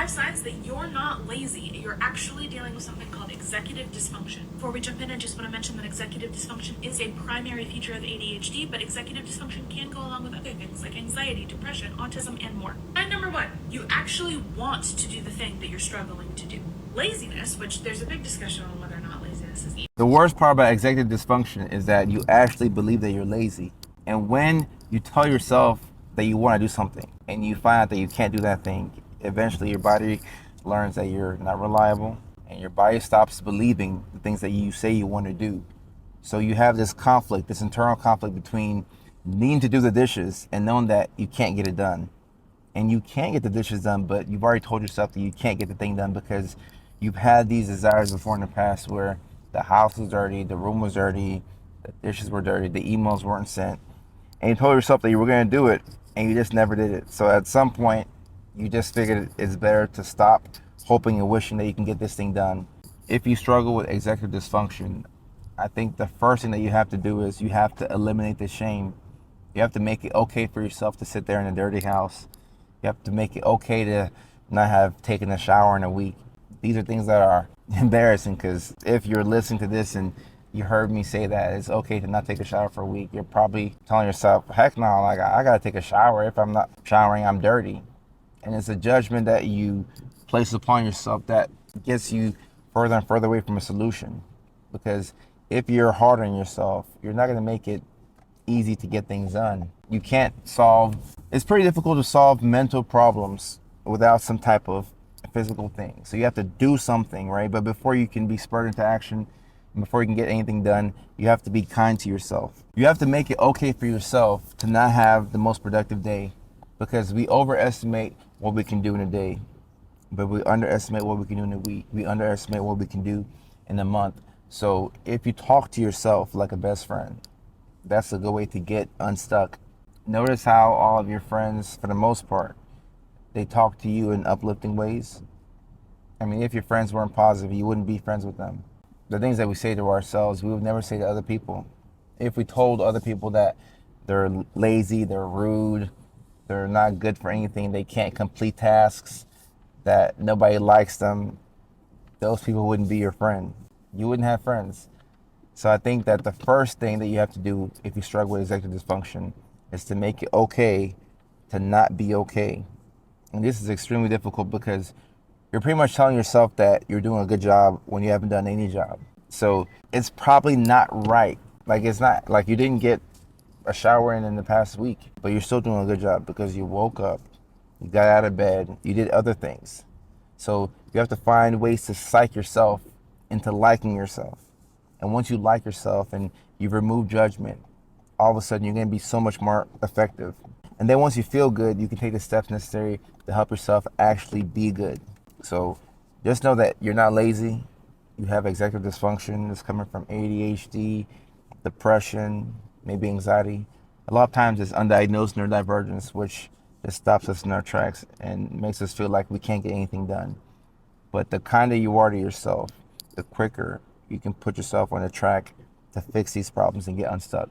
5 signs that you're not lazy. You're actually dealing with something called executive dysfunction. Before we jump in, I just want to mention that executive dysfunction is a primary feature of ADHD, but executive dysfunction can go along with other things like anxiety, depression, autism, and more. Sign number 1, you actually want to do the thing that you're struggling to do. Laziness, which there's a big discussion on whether or not laziness is evil. The worst part about executive dysfunction is that you actually believe that you're lazy. And when you tell yourself that you want to do something and you find out that you can't do that thing, eventually your body learns that you're not reliable and your body stops believing the things that you say you want to do. So you have this conflict, this internal conflict between needing to do the dishes and knowing that you can't get it done. And you can't get the dishes done, but you've already told yourself that you can't get the thing done because you've had these desires before in the past where the house was dirty, the room was dirty, the dishes were dirty, the emails weren't sent, and you told yourself that you were going to do it, and you just never did it. So at some point, you just figured it's better to stop hoping and wishing that you can get this thing done. If you struggle with executive dysfunction, I think the first thing that you have to do is you have to eliminate the shame. You have to make it okay for yourself to sit there in a dirty house. You have to make it okay to not have taken a shower in a week. These are things that are embarrassing because if you're listening to this and you heard me say that it's okay to not take a shower for a week, you're probably telling yourself, heck no, like I gotta take a shower. If I'm not showering, I'm dirty. And it's a judgment that you place upon yourself that gets you further and further away from a solution. Because if you're hard on yourself, you're not gonna make it easy to get things done. You can't it's pretty difficult to solve mental problems without some type of physical thing. So you have to do something, right? But before you can be spurred into action, and before you can get anything done, you have to be kind to yourself. You have to make it okay for yourself to not have the most productive day, because we overestimate what we can do in a day, but we underestimate what we can do in a week. We underestimate what we can do in a month. So if you talk to yourself like a best friend, that's a good way to get unstuck. Notice how all of your friends, for the most part, they talk to you in uplifting ways. I mean, if your friends weren't positive, you wouldn't be friends with them. The things that we say to ourselves, we would never say to other people. If we told other people that they're lazy, they're rude, they're not good for anything, they can't complete tasks, that nobody likes them, those people wouldn't be your friend. You wouldn't have friends. So I think that the first thing that you have to do if you struggle with executive dysfunction is to make it okay to not be okay. And this is extremely difficult because you're pretty much telling yourself that you're doing a good job when you haven't done any job. So it's probably not right. Like, it's not like you didn't get a shower in the past week, but you're still doing a good job because you woke up, you got out of bed, you did other things. So you have to find ways to psych yourself into liking yourself. And once you like yourself and you've removed judgment, all of a sudden you're going to be so much more effective. And then once you feel good, you can take the steps necessary to help yourself actually be good. So just know that you're not lazy. You have executive dysfunction. It's coming from ADHD, depression, maybe anxiety. A lot of times it's undiagnosed neurodivergence, which just stops us in our tracks and makes us feel like we can't get anything done. But the kinder you are to yourself, the quicker you can put yourself on a track to fix these problems and get unstuck.